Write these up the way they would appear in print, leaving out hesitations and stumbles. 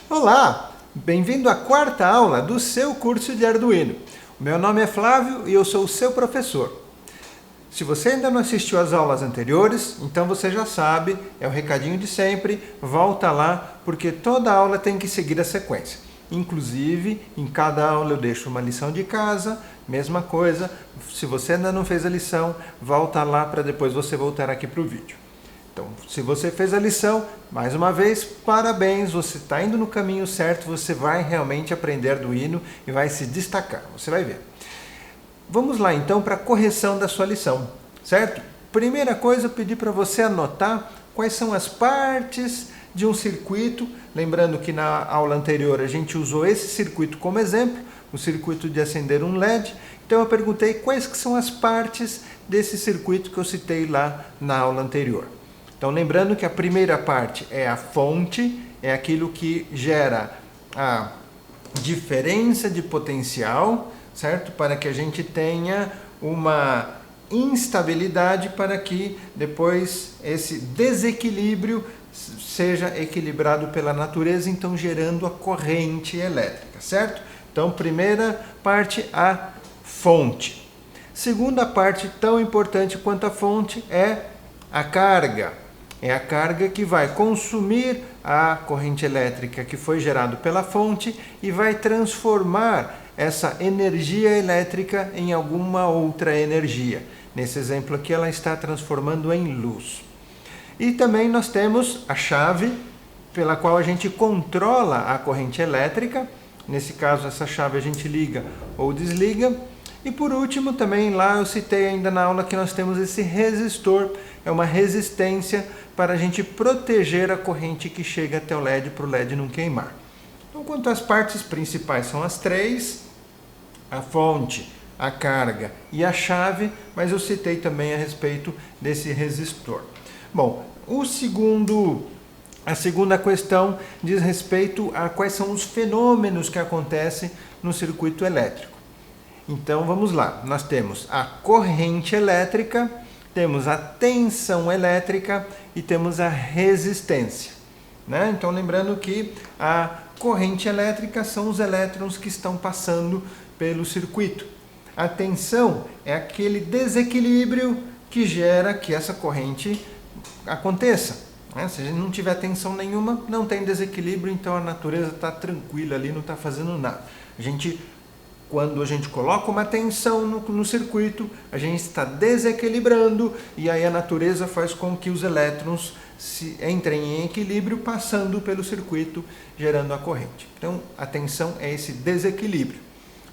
Olá, bem-vindo à quarta aula do seu curso de Arduino. O meu nome é Flávio e eu sou o seu professor. Se você ainda não assistiu às aulas anteriores, então você já sabe, é o recadinho de sempre, volta lá, porque toda aula tem que seguir a sequência. Inclusive, em cada aula eu deixo uma lição de casa, mesma coisa, se você ainda não fez a lição, volta lá para depois você voltar aqui para o vídeo. Então, se você fez a lição, mais uma vez, parabéns, você está indo no caminho certo, você vai realmente aprender Arduino e vai se destacar, você vai ver. Vamos lá então para a correção da sua lição, certo? Primeira coisa, eu pedi para você anotar quais são as partes de um circuito, lembrando que na aula anterior a gente usou esse circuito como exemplo, o circuito de acender um LED, então eu perguntei quais que são as partes desse circuito que eu citei lá na aula anterior. Então, lembrando que a primeira parte é a fonte, é aquilo que gera a diferença de potencial, certo? Para que a gente tenha uma instabilidade para que depois esse desequilíbrio seja equilibrado pela natureza, então gerando a corrente elétrica, certo? Então, primeira parte, a fonte. Segunda parte, tão importante quanto a fonte, é a carga. É a carga que vai consumir a corrente elétrica que foi gerada pela fonte e vai transformar essa energia elétrica em alguma outra energia. Nesse exemplo aqui, ela está transformando em luz. E também nós temos a chave pela qual a gente controla a corrente elétrica. Nesse caso, essa chave a gente liga ou desliga. E por último, também lá eu citei ainda na aula que nós temos esse resistor, é uma resistência para a gente proteger a corrente que chega até o LED para o LED não queimar. Então, quanto às partes principais, são as três, a fonte, a carga e a chave, mas eu citei também a respeito desse resistor. Bom, a segunda questão diz respeito a quais são os fenômenos que acontecem no circuito elétrico. Então vamos lá, nós temos a corrente elétrica, temos a tensão elétrica e temos a resistência, né? Então lembrando que a corrente elétrica são os elétrons que estão passando pelo circuito. A tensão é aquele desequilíbrio que gera que essa corrente aconteça, né? Se a gente não tiver tensão nenhuma, não tem desequilíbrio, então a natureza está tranquila ali, não está fazendo nada. Quando a gente coloca uma tensão no circuito, a gente está desequilibrando e aí a natureza faz com que os elétrons entrem em equilíbrio passando pelo circuito, gerando a corrente. Então, a tensão é esse desequilíbrio.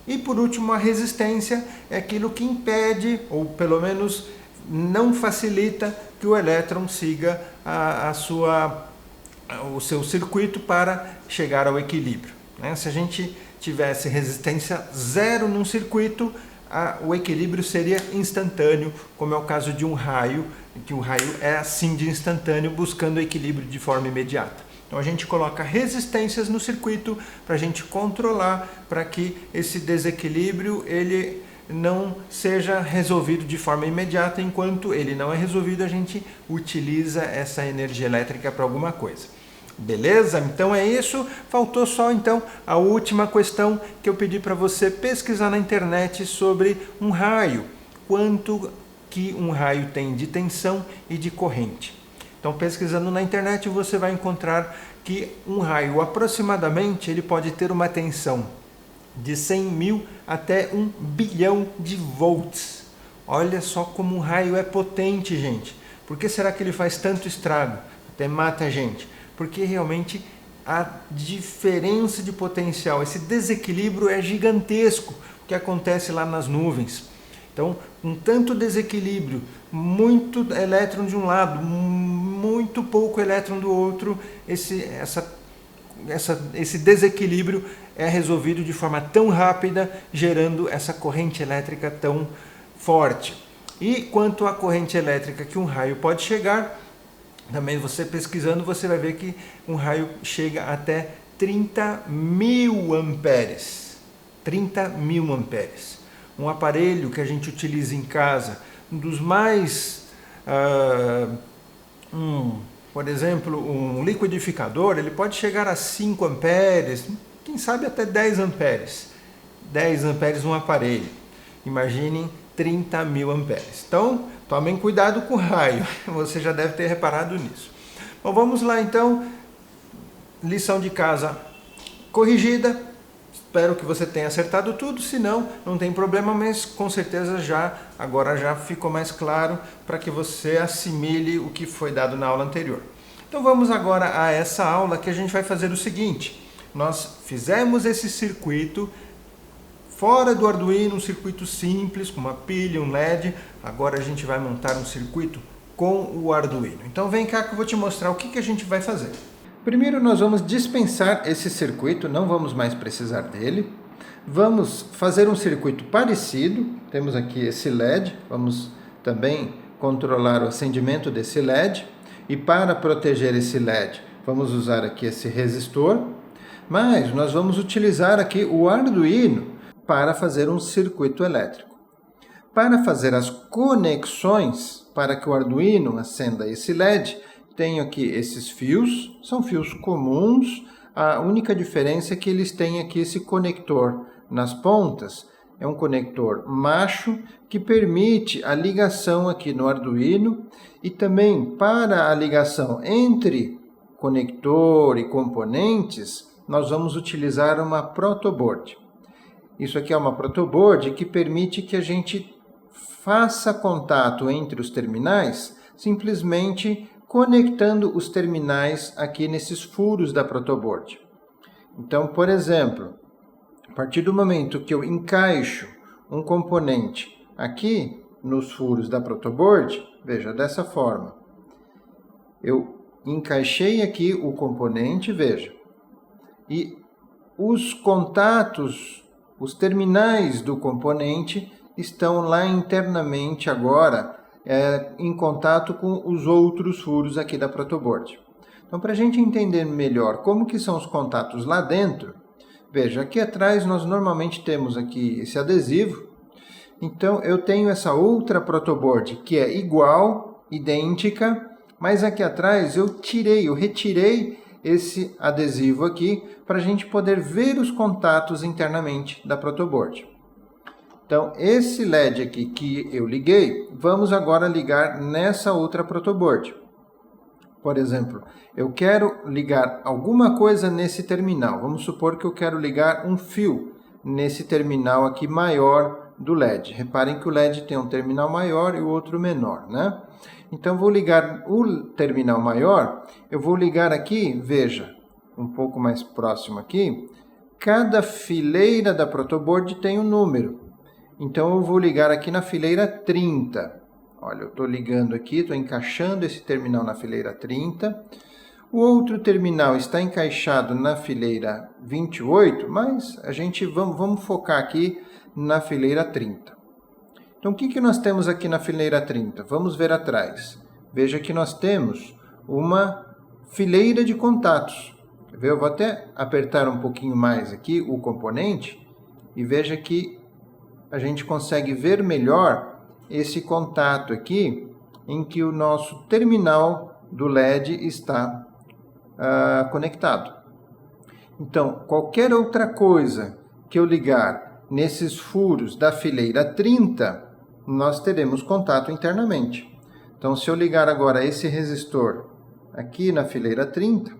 E por último, a resistência é aquilo que impede, ou pelo menos não facilita, que o elétron siga o seu circuito para chegar ao equilíbrio, né? Se a gente tivesse resistência zero num circuito, o equilíbrio seria instantâneo, como é o caso de um raio, que o raio é assim de instantâneo, buscando o equilíbrio de forma imediata. Então a gente coloca resistências no circuito para a gente controlar, para que esse desequilíbrio ele não seja resolvido de forma imediata. Enquanto ele não é resolvido, a gente utiliza essa energia elétrica para alguma coisa. Beleza? Então é isso. Faltou só então a última questão que eu pedi para você pesquisar na internet sobre um raio. Quanto que um raio tem de tensão e de corrente. Então pesquisando na internet você vai encontrar que um raio aproximadamente ele pode ter uma tensão de 100 mil até 1 bilhão de volts. Olha só como um raio é potente, gente. Por que será que ele faz tanto estrago? Até mata a gente. Porque realmente a diferença de potencial, esse desequilíbrio é gigantesco, o que acontece lá nas nuvens. Então, com tanto desequilíbrio, muito elétron de um lado, muito pouco elétron do outro, esse desequilíbrio é resolvido de forma tão rápida, gerando essa corrente elétrica tão forte. E quanto à corrente elétrica que um raio pode chegar, também você pesquisando, você vai ver que um raio chega até 30 mil amperes. 30 mil amperes. Um aparelho que a gente utiliza em casa, um dos mais Por exemplo, um liquidificador, ele pode chegar a 5 amperes, quem sabe até 10 amperes. 10 amperes um aparelho. Imaginem 30 mil amperes. Então, tomem cuidado com o raio. Você já deve ter reparado nisso. Bom, vamos lá então. Lição de casa corrigida. Espero que você tenha acertado tudo. Se não, não tem problema, mas com certeza agora já ficou mais claro para que você assimile o que foi dado na aula anterior. Então vamos agora a essa aula que a gente vai fazer o seguinte. Nós fizemos esse circuito fora do Arduino, um circuito simples, com uma pilha, um LED. Agora a gente vai montar um circuito com o Arduino. Então vem cá que eu vou te mostrar o que a gente vai fazer. Primeiro nós vamos dispensar esse circuito, não vamos mais precisar dele. Vamos fazer um circuito parecido. Temos aqui esse LED, vamos também controlar o acendimento desse LED. E para proteger esse LED, vamos usar aqui esse resistor. Mas nós vamos utilizar aqui o Arduino para fazer um circuito elétrico. Para fazer as conexões, para que o Arduino acenda esse LED, tenho aqui esses fios, são fios comuns, a única diferença é que eles têm aqui esse conector nas pontas, é um conector macho que permite a ligação aqui no Arduino e também para a ligação entre conector e componentes, nós vamos utilizar uma protoboard. Isso aqui é uma protoboard que permite que a gente faça contato entre os terminais simplesmente conectando os terminais aqui nesses furos da protoboard. Então, por exemplo, a partir do momento que eu encaixo um componente aqui nos furos da protoboard, veja, dessa forma. Eu encaixei aqui o componente, veja, e os contatos, os terminais do componente estão lá internamente agora em contato com os outros furos aqui da protoboard. Então, para a gente entender melhor como que são os contatos lá dentro, veja, aqui atrás nós normalmente temos aqui esse adesivo. Então, eu tenho essa outra protoboard que é igual, idêntica, mas aqui atrás eu retirei esse adesivo aqui para a gente poder ver os contatos internamente da protoboard. Então, esse LED aqui que eu liguei, vamos agora ligar nessa outra protoboard. Por exemplo, eu quero ligar alguma coisa nesse terminal. Vamos supor que eu quero ligar um fio nesse terminal aqui maior do LED. Reparem que o LED tem um terminal maior e o outro menor, né? Então, vou ligar o terminal maior, eu vou ligar aqui, veja, um pouco mais próximo aqui, cada fileira da protoboard tem um número. Então, eu vou ligar aqui na fileira 30. Olha, eu estou ligando aqui, estou encaixando esse terminal na fileira 30. O outro terminal está encaixado na fileira 28, mas vamos focar aqui na fileira 30. Então, o que nós temos aqui na fileira 30? Vamos ver atrás. Veja que nós temos uma fileira de contatos. Eu vou até apertar um pouquinho mais aqui o componente e veja que a gente consegue ver melhor esse contato aqui em que o nosso terminal do LED está conectado. Então, qualquer outra coisa que eu ligar nesses furos da fileira 30, nós teremos contato internamente. Então, se eu ligar agora esse resistor aqui na fileira 30,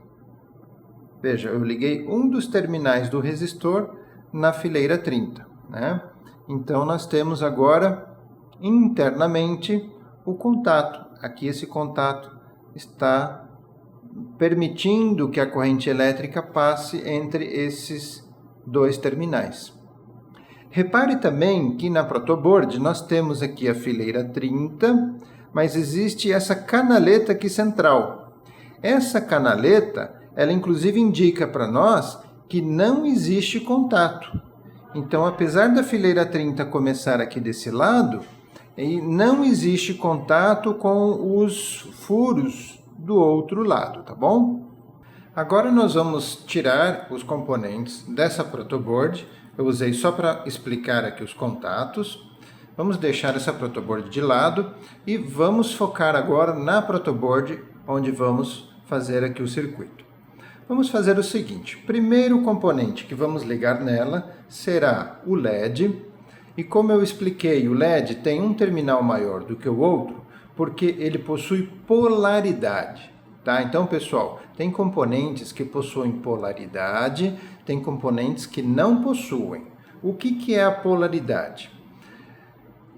veja, eu liguei um dos terminais do resistor na fileira 30, né? Então, nós temos agora internamente o contato. Aqui esse contato está permitindo que a corrente elétrica passe entre esses dois terminais. Repare também que na protoboard nós temos aqui a fileira 30, mas existe essa canaleta aqui central. Essa canaleta, ela inclusive indica para nós que não existe contato. Então, apesar da fileira 30 começar aqui desse lado, não existe contato com os furos do outro lado, tá bom? Agora nós vamos tirar os componentes dessa protoboard. Eu usei só para explicar aqui os contatos. Vamos deixar essa protoboard de lado e vamos focar agora na protoboard onde vamos fazer aqui o circuito. Vamos fazer o seguinte, primeiro componente que vamos ligar nela será o LED, e como eu expliquei, o LED tem um terminal maior do que o outro, porque ele possui polaridade, tá? Então, pessoal, tem componentes que possuem polaridade, tem componentes que não possuem. O que é a polaridade?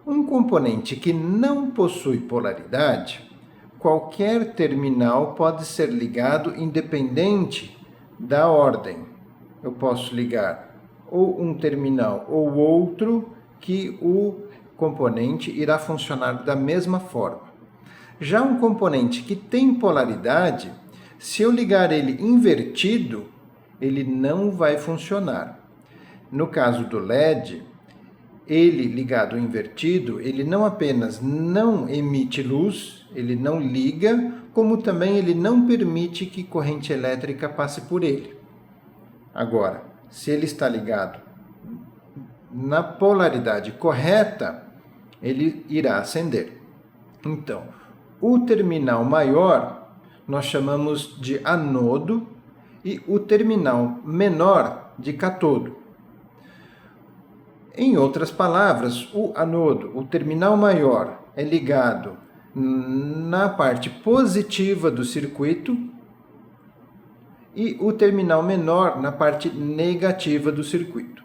Um componente que não possui polaridade, qualquer terminal pode ser ligado independente da ordem. Eu posso ligar ou um terminal ou outro que o componente irá funcionar da mesma forma. Já um componente que tem polaridade, se eu ligar ele invertido, ele não vai funcionar. No caso do LED, ele ligado invertido, ele não apenas não emite luz, ele não liga, como também ele não permite que corrente elétrica passe por ele. Agora, se ele está ligado na polaridade correta, ele irá acender. Então, o terminal maior nós chamamos de anodo e o terminal menor de catodo. Em outras palavras, o anodo, o terminal maior, é ligado na parte positiva do circuito e o terminal menor na parte negativa do circuito.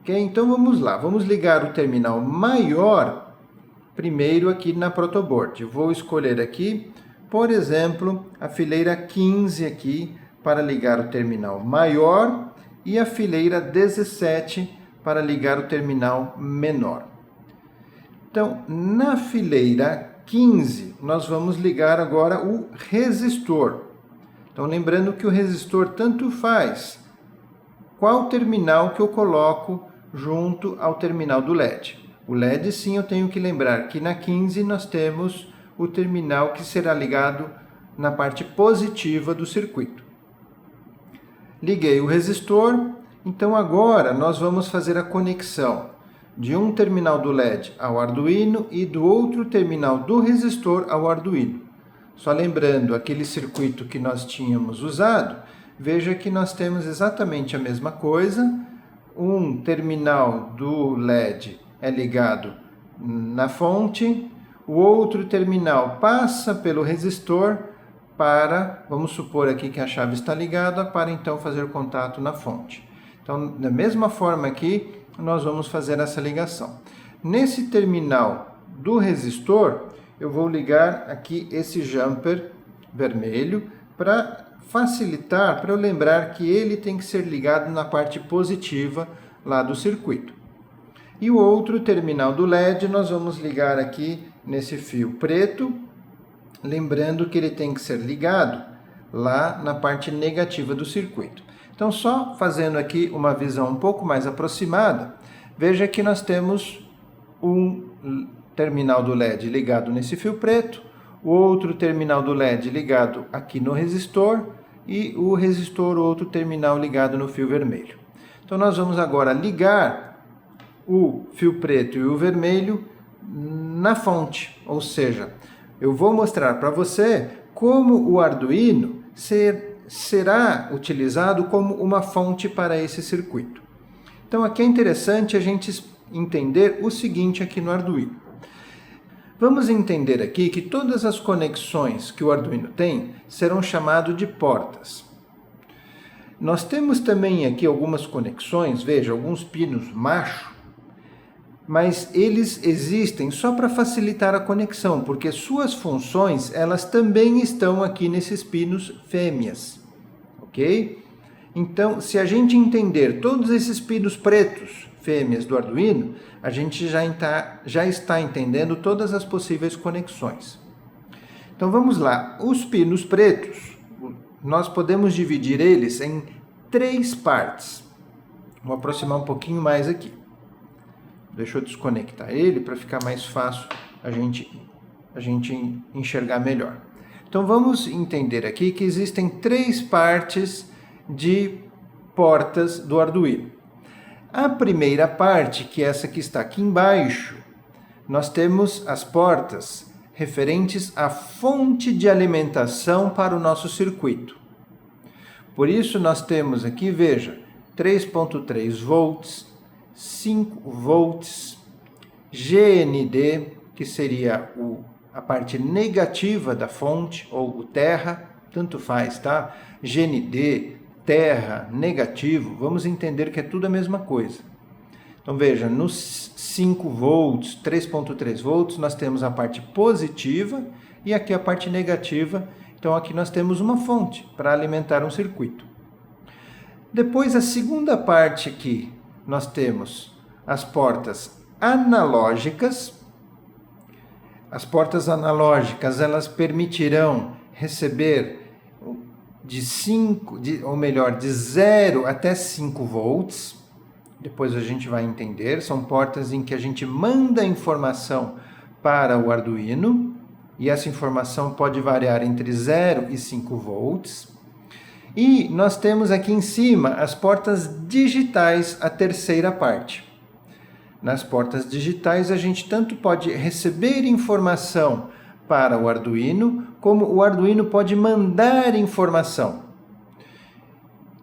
Okay? Então vamos lá, vamos ligar o terminal maior primeiro aqui na protoboard. Eu vou escolher aqui, por exemplo, a fileira 15 aqui para ligar o terminal maior e a fileira 17 para ligar o terminal menor. Então, na fileira 15, nós vamos ligar agora o resistor. Então, lembrando que o resistor tanto faz qual terminal que eu coloco junto ao terminal do LED. O LED, sim, eu tenho que lembrar que na 15 nós temos o terminal que será ligado na parte positiva do circuito. Liguei o resistor, então agora nós vamos fazer a conexão de um terminal do LED ao Arduino e do outro terminal do resistor ao Arduino. Só lembrando aquele circuito que nós tínhamos usado, veja que nós temos exatamente a mesma coisa. Um terminal do LED é ligado na fonte, o outro terminal passa pelo resistor para, vamos supor aqui que a chave está ligada, para então fazer contato na fonte. Então, da mesma forma aqui, nós vamos fazer essa ligação. Nesse terminal do resistor, eu vou ligar aqui esse jumper vermelho para facilitar, para eu lembrar que ele tem que ser ligado na parte positiva lá do circuito. E o outro terminal do LED nós vamos ligar aqui nesse fio preto, lembrando que ele tem que ser ligado lá na parte negativa do circuito. Então, só fazendo aqui uma visão um pouco mais aproximada, veja que nós temos um terminal do LED ligado nesse fio preto, o outro terminal do LED ligado aqui no resistor e o resistor, outro terminal ligado no fio vermelho. Então, nós vamos agora ligar o fio preto e o vermelho na fonte, ou seja, eu vou mostrar para você como o Arduino será utilizado como uma fonte para esse circuito. Então aqui é interessante a gente entender o seguinte aqui no Arduino. Vamos entender aqui que todas as conexões que o Arduino tem serão chamadas de portas. Nós temos também aqui algumas conexões, veja, alguns pinos macho, mas eles existem só para facilitar a conexão, porque suas funções elas também estão aqui nesses pinos fêmeas, ok? Então, se a gente entender todos esses pinos pretos fêmeas do Arduino, a gente já está entendendo todas as possíveis conexões. Então vamos lá, os pinos pretos, nós podemos dividir eles em 3 partes. Vou aproximar um pouquinho mais aqui. Deixa eu desconectar ele para ficar mais fácil a gente enxergar melhor. Então vamos entender aqui que existem 3 partes de portas do Arduino. A primeira parte, que é essa que está aqui embaixo, nós temos as portas referentes à fonte de alimentação para o nosso circuito. Por isso nós temos aqui, veja, 3.3 volts, 5 volts, GND, que seria a parte negativa da fonte, ou o terra, tanto faz, tá? GND, terra, negativo, vamos entender que é tudo a mesma coisa. Então veja, nos 5 volts, 3.3 volts, nós temos a parte positiva e aqui a parte negativa. Então aqui nós temos uma fonte para alimentar um circuito. Depois a segunda parte aqui, nós temos as portas analógicas. As portas analógicas, elas permitirão receber de 0 até 5 volts. Depois a gente vai entender, são portas em que a gente manda informação para o Arduino, e essa informação pode variar entre 0 e 5 volts. E nós temos aqui em cima as portas digitais, a terceira parte. Nas portas digitais a gente tanto pode receber informação para o Arduino, como o Arduino pode mandar informação.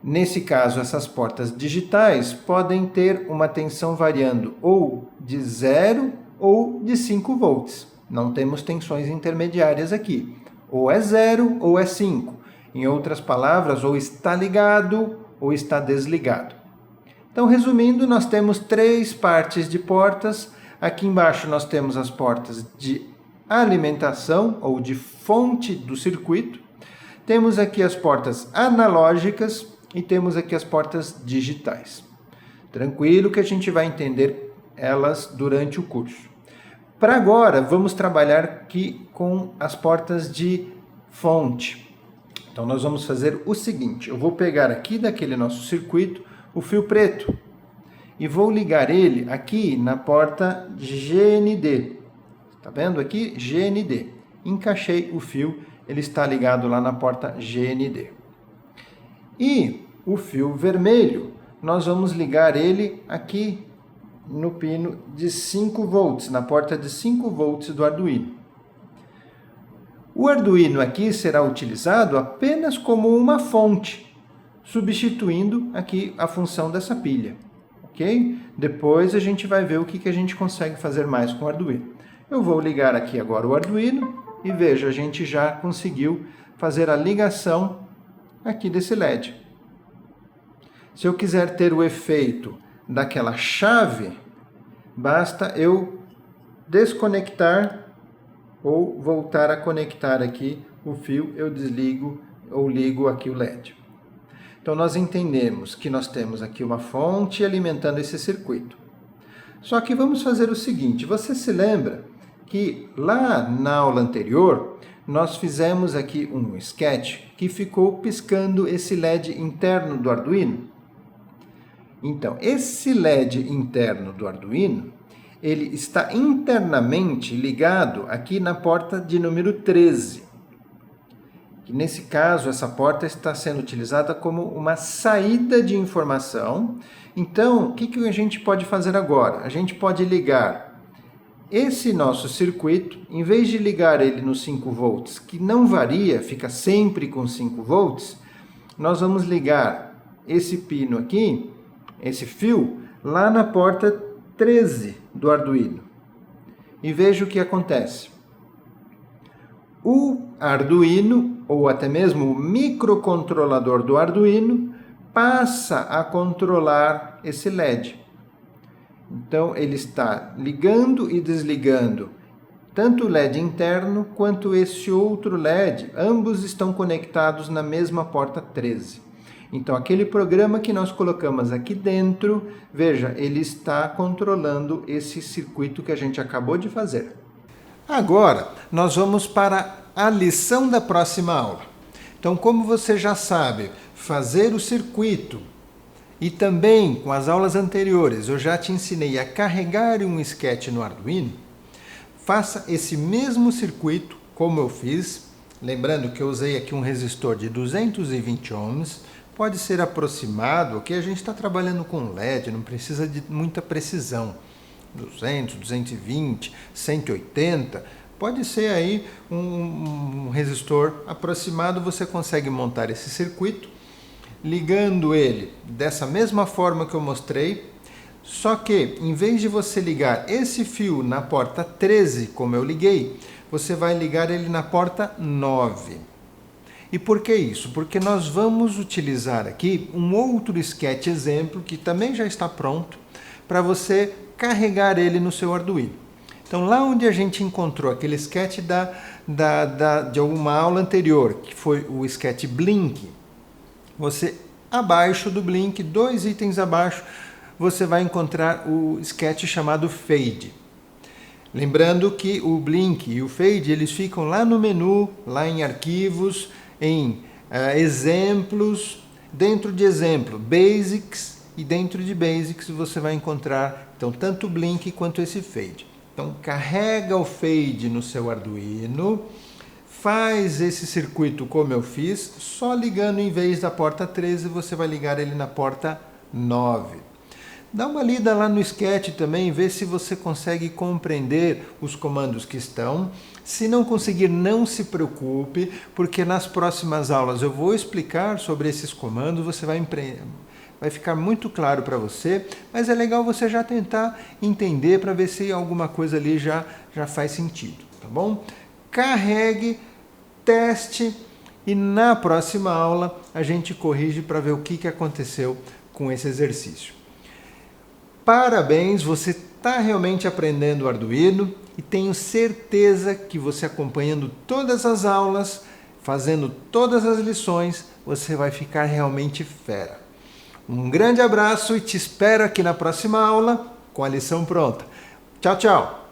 Nesse caso, essas portas digitais podem ter uma tensão variando ou de 0 ou de 5 volts. Não temos tensões intermediárias aqui. Ou é 0 ou é 5. Em outras palavras, ou está ligado ou está desligado. Então, resumindo, nós temos 3 partes de portas. Aqui embaixo nós temos as portas de alimentação ou de fonte do circuito. Temos aqui as portas analógicas e temos aqui as portas digitais. Tranquilo que a gente vai entender elas durante o curso. Para agora, vamos trabalhar aqui com as portas de fonte. Então, nós vamos fazer o seguinte. Eu vou pegar aqui daquele nosso circuito o fio preto e vou ligar ele aqui na porta GND. Está vendo aqui? GND. Encaixei o fio, ele está ligado lá na porta GND. E o fio vermelho, nós vamos ligar ele aqui no pino de 5 volts, na porta de 5 volts do Arduino. O Arduino aqui será utilizado apenas como uma fonte, substituindo aqui a função dessa pilha, ok? Depois a gente vai ver o que a gente consegue fazer mais com o Arduino. Eu vou ligar aqui agora o Arduino e veja, a gente já conseguiu fazer a ligação aqui desse LED. Se eu quiser ter o efeito daquela chave, basta eu desconectar ou voltar a conectar aqui o fio, eu desligo ou ligo aqui o LED. Então nós entendemos que nós temos aqui uma fonte alimentando esse circuito. Só que vamos fazer o seguinte, você se lembra que lá na aula anterior nós fizemos aqui um sketch que ficou piscando esse LED interno do Arduino? Então, esse LED interno do Arduino, ele está internamente ligado aqui na porta de número 13. Que nesse caso, essa porta está sendo utilizada como uma saída de informação. Então, o que a gente pode fazer agora? A gente pode ligar esse nosso circuito, em vez de ligar ele no 5 volts, que não varia, fica sempre com 5 volts, nós vamos ligar esse pino aqui, esse fio, lá na porta 13 do Arduino. E veja o que acontece. O Arduino, ou até mesmo o microcontrolador do Arduino, passa a controlar esse LED. Então, ele está ligando e desligando tanto o LED interno quanto esse outro LED. Ambos estão conectados na mesma porta 13. Então, aquele programa que nós colocamos aqui dentro, veja, ele está controlando esse circuito que a gente acabou de fazer. Agora, nós vamos para a lição da próxima aula. Então, como você já sabe fazer o circuito e também com as aulas anteriores eu já te ensinei a carregar um sketch no Arduino, faça esse mesmo circuito como eu fiz. Lembrando que eu usei aqui um resistor de 220 ohms, pode ser aproximado, ok? A gente está trabalhando com LED, não precisa de muita precisão. 200, 220, 180, Pode ser aí um resistor aproximado, você consegue montar esse circuito, ligando ele dessa mesma forma que eu mostrei, só que em vez de você ligar esse fio na porta 13, como eu liguei, você vai ligar ele na porta 9. E por que isso? Porque nós vamos utilizar aqui um outro sketch exemplo, que também já está pronto, para você carregar ele no seu Arduino. Então, lá onde a gente encontrou aquele sketch de alguma aula anterior, que foi o sketch Blink, você, abaixo do Blink, 2 itens abaixo, você vai encontrar o sketch chamado Fade. Lembrando que o Blink e o Fade, eles ficam lá no menu, lá em arquivos, em exemplos, dentro de exemplo, Basics, e dentro de Basics você vai encontrar então tanto o Blink quanto esse Fade. Então, carrega o Fade no seu Arduino, faz esse circuito como eu fiz, só ligando em vez da porta 13, você vai ligar ele na porta 9. Dá uma lida lá no sketch também, vê se você consegue compreender os comandos que estão. Se não conseguir, não se preocupe, porque nas próximas aulas eu vou explicar sobre esses comandos, você vai ficar muito claro para você, mas é legal você já tentar entender para ver se alguma coisa ali já faz sentido, tá bom? Carregue, teste e na próxima aula a gente corrige para ver o que aconteceu com esse exercício. Parabéns, você está realmente aprendendo o Arduino e tenho certeza que você acompanhando todas as aulas, fazendo todas as lições, você vai ficar realmente fera. Um grande abraço e te espero aqui na próxima aula com a lição pronta. Tchau, tchau!